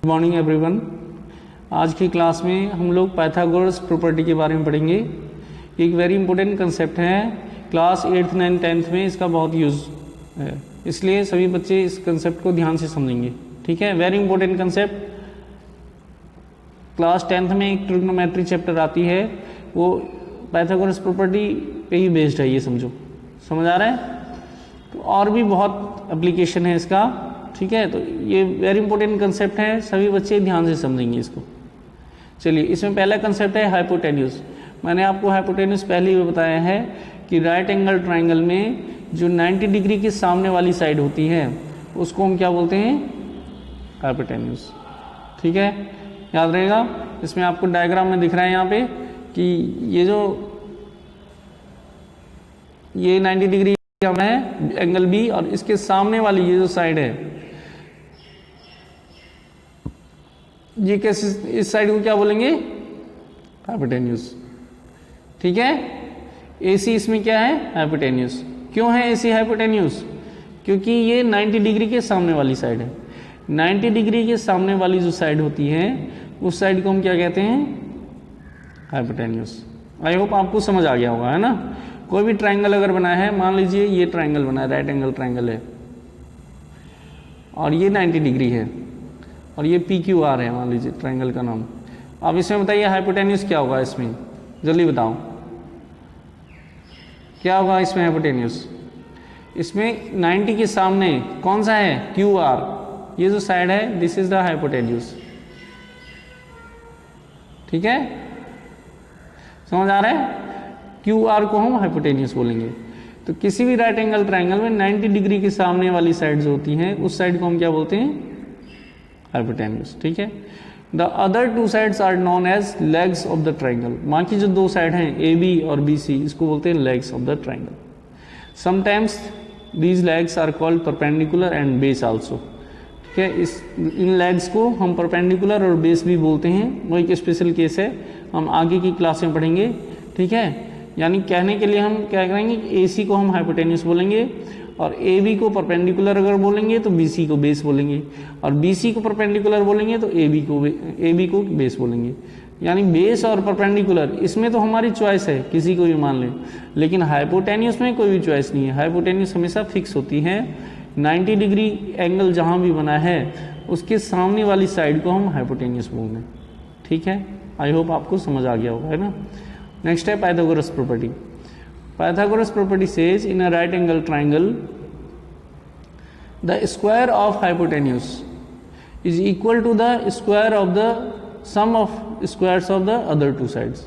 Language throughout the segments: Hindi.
Good morning everyone. आज की क्लास में हम लोग पाइथागोरस प्रॉपर्टी के बारे में पढ़ेंगे। एक वेरी इंपॉर्टेंट कंसेप्ट है, क्लास 8th 9th 10th में इसका बहुत यूज़ है, इसलिए सभी बच्चे इस कंसेप्ट को ध्यान से समझेंगे। ठीक है, very important concept. Class 10th में एक ट्रिग्नोमेट्री चैप्टर आती है, वो पाइथागोरस प्रॉपर्टी पे ही बेस्ड है, ये समझो। समझ आ रहा है? तो और भी बहुत एप्लीकेशन है इसका। ठीक है, तो ये वेरी इंपॉर्टेंट कंसेप्ट है, सभी बच्चे ध्यान से समझेंगे इसको। चलिए, इसमें पहला कंसेप्ट है हाइपोटेन्यूज। मैंने आपको हाइपोटेन्यूज पहले ही बताया है कि राइट एंगल ट्राइंगल में जो 90 डिग्री के सामने वाली साइड होती है उसको हम क्या बोलते हैं? हाइपोटेन्यूज। ठीक है, याद रहेगा। इसमें आपको डायग्राम में दिख रहा है यहाँ पे कि ये 90 डिग्री है एंगल बी, और इसके सामने वाली ये जो साइड है, ये कैसे, इस साइड को क्या बोलेंगे? हाइपोटेन्यूज। ठीक है, एसी इसमें क्या है? हाइपोटेन्यूज। क्यों है एसी हाइपोटेन्यूज? क्योंकि ये 90 डिग्री के सामने वाली साइड है। 90 डिग्री के सामने वाली जो साइड होती है उस साइड को हम क्या कहते हैं? हाइपोटेन्यूज। आई होप आपको समझ आ गया होगा, है ना। कोई भी ट्राइंगल अगर बना है, मान लीजिए ये ट्राइंगल बना है, राइट एंगल ट्राइंगल है, और ये 90 डिग्री है, और ये PQR है, मान लीजिए ट्राइंगल का नाम। अब इसमें बताइए हाइपोटेन्यूज क्या होगा इसमें, जल्दी बताओ क्या होगा इसमें हाइपोटेन्यूज? इसमें 90 के सामने कौन सा है? QR। ये जो साइड है, दिस इज द हाइपोटेन्यूज। ठीक है, समझ आ रहा है? QR को हम हाइपोटेन्यूज बोलेंगे। तो किसी भी राइट एंगल ट्राइंगल में 90 डिग्री के सामने वाली साइड जो होती हैं उस साइड को हम क्या बोलते हैं? हाइपोटेन्यूज। ठीक है, the other two sides are known as legs of the triangle. बाकी जो दो साइड हैं AB और BC, इसको बोलते हैं legs of the triangle. Sometimes these legs are called perpendicular and base also. ठीक है, इन लेग्स को हम परपेंडिकुलर और बेस भी बोलते हैं। वो एक स्पेशल केस है, हम आगे की क्लास में पढ़ेंगे। ठीक है, यानी कहने के लिए हम क्या करेंगे, AC को हम हाइपोटेन्यूज बोलेंगे, और AB को परपेंडिकुलर अगर बोलेंगे तो BC को बेस बोलेंगे, और BC को परपेंडिकुलर बोलेंगे तो AB को बेस बोलेंगे। यानी बेस और परपेंडिकुलर, इसमें तो हमारी चॉइस है, किसी को भी मान लें, लेकिन हाइपोटेन्यूज में कोई भी चॉइस नहीं है। हाइपोटेन्यूज हमेशा फिक्स होती है। 90 डिग्री एंगल जहाँ भी बना है उसके सामने वाली साइड को हम हाइपोटेन्यूज बोलते हैं। ठीक है, आई होप आपको समझ आ गया होगा, है ना। नेक्स्ट है Pythagoras property. Pythagoras property says in a right angle triangle the square of hypotenuse is equal to the square of the sum of squares of the other two sides.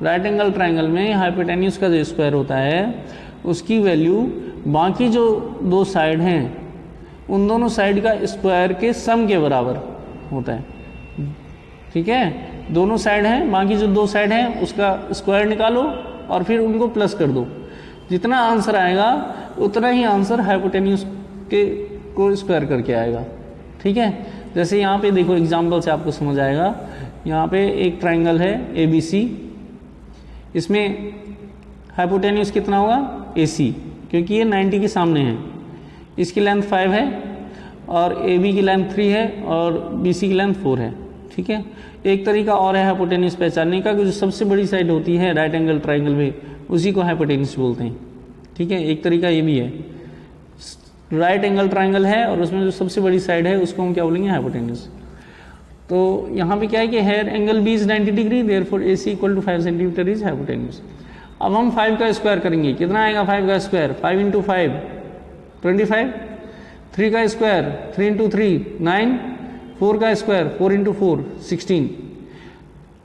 Right angle triangle में हाइपोटेन्यूज का जो स्क्वायर होता है उसकी वैल्यू बाकी जो दो साइड हैं उन दोनों साइड का स्क्वायर के सम के बराबर होता है। ठीक है, दोनों साइड हैं, बाकी जो दो साइड हैं उसका स्क्वायर निकालो और फिर उनको प्लस कर दो। जितना आंसर आएगा उतना ही आंसर हाइपोटेन्यूज के को स्क्वायर करके आएगा। ठीक है, जैसे यहाँ पे देखो, एग्जांपल से आपको समझ आएगा। यहाँ पे एक ट्राइंगल है ABC, इसमें हाइपोटेन्यूज कितना होगा? AC, क्योंकि ये 90 के सामने है। इसकी लेंथ 5 है, और AB की लेंथ 3 है, और BC की लेंथ 4 है। ठीक है, एक तरीका और है हाइपोटेन्यूज पहचानने का, कि जो सबसे बड़ी साइड होती है राइट एंगल ट्राइंगल में उसी को हाइपोटेन्यूज बोलते हैं। ठीक है, एक तरीका ये भी है। राइट एंगल ट्राइंगल है और उसमें जो सबसे बड़ी साइड है उसको हम क्या बोलेंगे? हाइपोटेन्यूज। तो यहाँ पे क्या है कि here angle B is 90 degree, therefore AC equal to 5 centimetre is hypotenuse. अब हम 5 का स्क्वायर करेंगे, कितना आएगा 5 का स्क्वायर? 5 इंटू 5 25, 3 का स्क्वायर 3 इंटू 3 9, 4 का स्क्वायर 4 इंटू 4 16।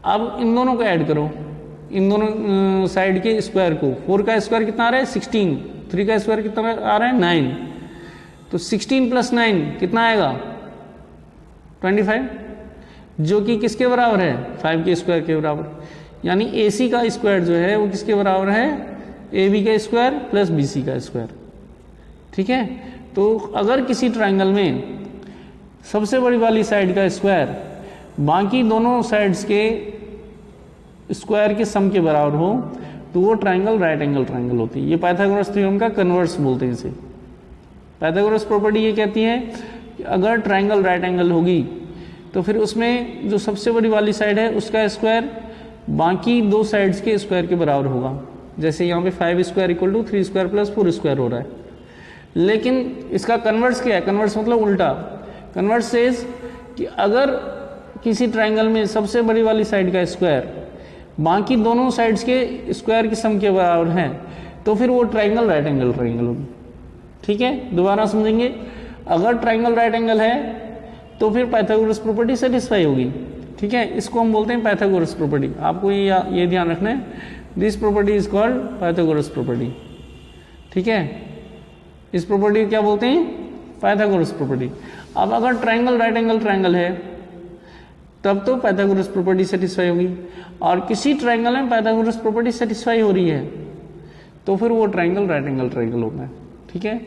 अब इन दोनों को ऐड करो, इन दोनों साइड के स्क्वायर को। 4 का स्क्वायर कितना आ रहा है? 16। 3 का स्क्वायर कितना आ रहा है? 9। तो 16 प्लस 9 कितना आएगा? 25, जो कि किसके बराबर है? 5 के स्क्वायर के बराबर। यानी AC का स्क्वायर जो है वो किसके बराबर है? AB का स्क्वायर प्लस BC का स्क्वायर। ठीक है, तो अगर किसी ट्राइंगल में सबसे बड़ी वाली साइड का स्क्वायर बाकी दोनों साइड्स के स्क्वायर के सम के बराबर हो तो वो ट्राइंगल राइट एंगल ट्राइंगल होती है। ये पाइथागोरस थ्योरम का कन्वर्स बोलते हैं इसे। पाइथागोरस प्रॉपर्टी ये कहती है कि अगर ट्रायंगल राइट एंगल होगी तो फिर उसमें जो सबसे बड़ी वाली साइड है उसका स्क्वायर बाकी दो साइड्स के स्क्वायर के बराबर होगा। जैसे यहाँ पे 5 square equal to 3 square plus 4 square हो रहा है। लेकिन इसका कन्वर्स क्या है? कन्वर्स मतलब उल्टा। कन्वर्स सेज कि अगर किसी ट्रायंगल में सबसे बड़ी वाली साइड का स्क्वायर बाकी दोनों साइड्स के स्क्वायर की सम के बराबर है तो फिर वो ट्रायंगल राइट एंगल ट्रायंगल होगी। ठीक है, दोबारा समझेंगे। अगर ट्रायंगल राइट एंगल है तो फिर पाइथागोरस प्रॉपर्टी सेटिस्फाई होगी। ठीक है, इसको हम बोलते हैं पाइथागोरस प्रॉपर्टी। आपको ये ध्यान रखना है, this property is called Pythagoras property. ठीक है, इस प्रॉपर्टी को क्या बोलते हैं? Pythagoras property. अब अगर ट्रायंगल राइट एंगल ट्रायंगल है तब तो पाइथागोरस प्रॉपर्टी सेटिस्फाई होगी, और किसी ट्रायंगल में पाइथागोरस प्रॉपर्टी सेटिस्फाई हो रही है तो फिर वो ट्रायंगल राइट एंगल ट्रायंगल होता है। ठीक है,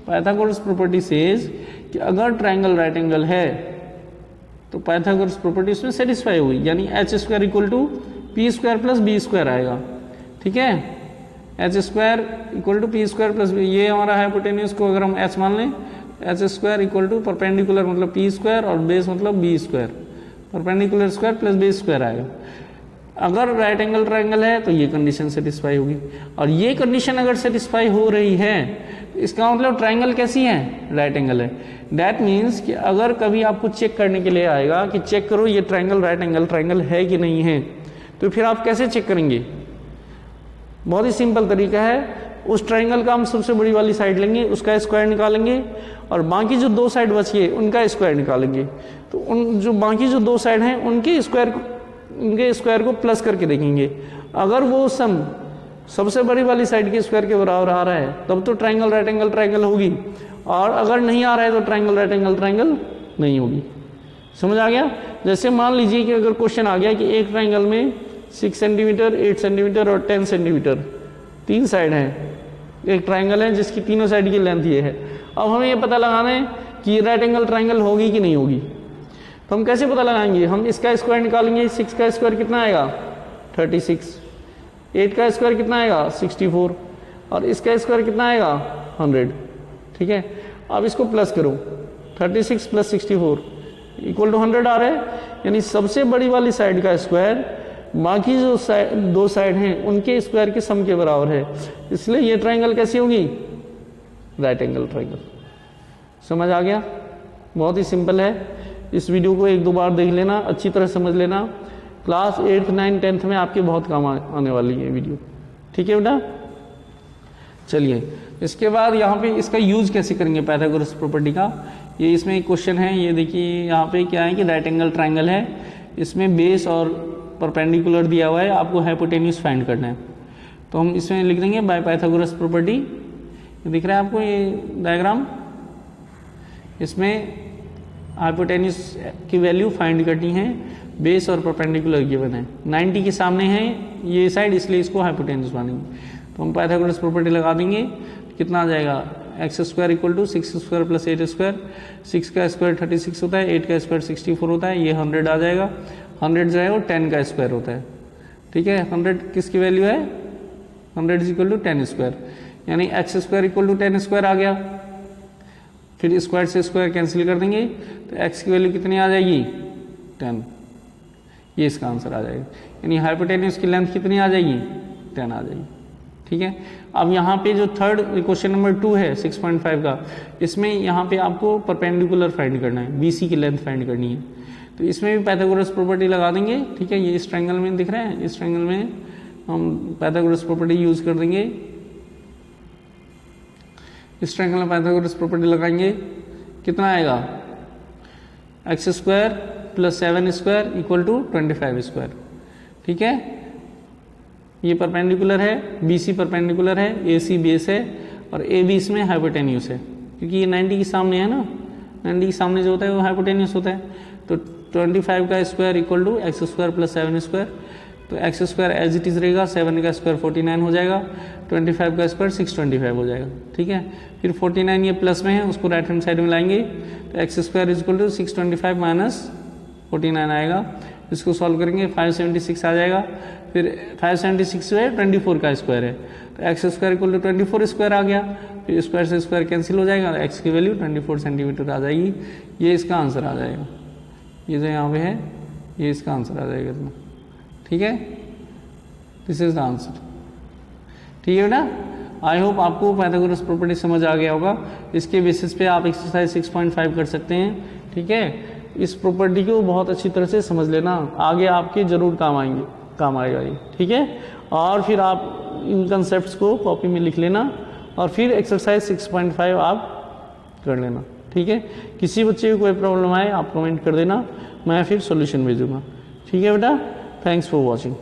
पाइथागोरस प्रॉपर्टी सेज कि अगर ट्रायंगल राइट एंगल है तो पाइथागोरस प्रॉपर्टी उसमें सेटिस्फाई होगी, यानी H square equal to P square plus B square आएगा। ठीक है, H square equal to P square plus B, ये हमारा हाइपोटेन्यूज को अगर हम एच मान लें, H square equal to perpendicular मतलब पी स्क्वायर और बेस मतलब B square, perpendicular square plus base square आएगा। अगर राइट एंगल ट्रायंगल है तो ये कंडीशन सेटिस्फाई होगी, और ये कंडीशन अगर सेटिस्फाई हो रही है तो इसका मतलब ट्रायंगल कैसी है? राइट एंगल है। दैट मीन्स कि अगर कभी आपको चेक करने के लिए आएगा कि चेक करो ये ट्रायंगल राइट एंगल ट्रायंगल है कि नहीं है, तो फिर आप कैसे चेक करेंगे? बहुत ही सिंपल तरीका है, उस ट्रायंगल का हम सबसे बड़ी वाली साइड लेंगे, उसका स्क्वायर निकालेंगे, और बाकी जो दो साइड बची है उनका स्क्वायर निकालेंगे। तो उन जो बाकी जो दो साइड हैं उनके स्क्वायर को प्लस करके देखेंगे। अगर वो सम सबसे बड़ी वाली साइड के स्क्वायर के बराबर आ रहा है तब तो ट्रायंगल राइट एंगल ट्रायंगल होगी, और अगर नहीं आ रहा है तो ट्रायंगल राइट एंगल ट्रायंगल नहीं होगी। समझ आ गया? जैसे मान लीजिए कि अगर क्वेश्चन आ गया कि एक ट्रायंगल में 6 सेंटीमीटर, 8 सेंटीमीटर और 10 सेंटीमीटर तीन साइड हैं, एक ट्रायंगल है जिसकी तीनों साइड की लेंथ ये है। अब हमें ये पता लगाना है कि ये राइट एंगल ट्रायंगल होगी कि नहीं होगी। तो हम कैसे पता लगाएंगे? हम इसका स्क्वायर निकालेंगे। 6 का स्क्वायर कितना आएगा? 36। 8 का स्क्वायर कितना आएगा? 64। और इसका स्क्वायर कितना आएगा? 100। ठीक है, अब इसको प्लस करो, 36 प्लस 64 इक्वल टू 100 आ रहा है, यानी सबसे बड़ी वाली साइड का स्क्वायर बाकी जो दो साइड हैं उनके स्क्वायर के सम के बराबर है, इसलिए ये ट्रायंगल कैसी होगी? Right angle triangle. समझ आ गया? बहुत ही सिंपल है। इस वीडियो को एक दो बार देख लेना, अच्छी तरह समझ लेना। क्लास 8th 9th 10th में आपके बहुत काम आने वाली है वीडियो। ठीक है बेटा, चलिए इसके बाद यहाँ पे इसका यूज कैसे करेंगे पाइथागोरस प्रॉपर्टी का, ये इसमें एक क्वेश्चन है। ये देखिए यहाँ पे क्या है कि राइट एंगल ट्रायंगल है, इसमें बेस और परपेंडिकुलर दिया हुआ है, आपको हाइपोटेन्यूज फाइंड करना है। तो हम इसमें लिख देंगे बाय पाइथागोरस प्रॉपर्टी। दिख रहा है आपको ये डायग्राम? इसमें हाइपोटेन्यूज की वैल्यू फाइंड करनी है, बेस और परपेंडिकुलर गिवन है। 90 के सामने है ये साइड, इसलिए इसको हाइपोटेन्यूज मानेंगे। तो हम पाइथागोरस प्रॉपर्टी लगा देंगे, कितना आ जाएगा? X square equal to 6 square plus 8 square. 6 का स्क्वायर 36 होता है, 8 का स्क्वायर 64 होता है, ये 100 आ जाएगा। 100 जो है वो 10 का स्क्वायर होता है। ठीक है, 100 किसकी वैल्यू है? 100 इज इक्वल टू 10 स्क्वायर, यानी x square equal to 10 square आ गया। फिर स्क्वायर से स्क्वायर कैंसिल कर देंगे तो एक्स की वैल्यू कितनी आ जाएगी? 10। ये इसका आंसर आ जाएगा, यानी हाइपोटेन्यूज की लेंथ कितनी आ जाएगी? 10 आ जाएगी। ठीक है, अब यहाँ पे जो थर्ड क्वेश्चन नंबर 2 है 6.5 का, इसमें यहाँ पे आपको परपेंडिकुलर फाइंड करना है, बीसी की लेंथ फाइंड करनी है। तो इसमें भी पाइथागोरस प्रॉपर्टी लगा देंगे। ठीक है, ये इस ट्रायंगल में दिख रहा है, इस ट्रायंगल में हम पाइथागोरस प्रॉपर्टी यूज कर देंगे। इस ट्रायंगल में पाइथागोरस प्रॉपर्टी लगाएंगे, कितना आएगा? X square plus 7 square equal to 25 square. ठीक है, ये परपेंडिकुलर है, बीसी परपेंडिकुलर है, एसी बेस है और ए बी इसमें हाइपोटेन्यूस है, क्योंकि ये 90 के सामने है ना, 90 के सामने जो होता है वो हाइपोटेन्यूस होता है। तो 25 का square equal to x square plus 7 square. तो x square as it is रहेगा, 7 का स्क्वायर 49 हो जाएगा, 25 का स्क्वायर 625 हो जाएगा। ठीक है, फिर 49 ये प्लस में है, उसको राइट हैंड साइड में लाएंगे तो x square is equal to 625 minus 49 आएगा। इसको सॉल्व करेंगे 576 आ जाएगा। फिर 576 है 24 का स्क्वायर है, तो x square equal to 24 square आ गया, फिर स्क्वायर से स्क्वायर कैंसिल हो जाएगा, एक्स की वैल्यू 24 सेंटीमीटर आ जाएगी। ये इसका आंसर आ जाएगा, ये जो यहाँ पे है ये इसका आंसर आ जाएगा इतना। ठीक है, दिस इज द आंसर। ठीक है बेटा, आई होप आपको पाइथागोरस प्रॉपर्टी समझ आ गया होगा। इसके बेसिस पे आप एक्सरसाइज 6.5 कर सकते हैं। ठीक है, इस प्रॉपर्टी को बहुत अच्छी तरह से समझ लेना, आगे आपके जरूर काम आएगा ये। ठीक है, और फिर आप इन कंसेप्ट्स को कॉपी में लिख लेना और फिर एक्सरसाइज 6.5 आप कर लेना। ठीक है, किसी बच्चे को कोई प्रॉब्लम आए आप कमेंट कर देना, मैं फिर सॉल्यूशन भेजूंगा। ठीक है बेटा, थैंक्स फॉर वॉचिंग।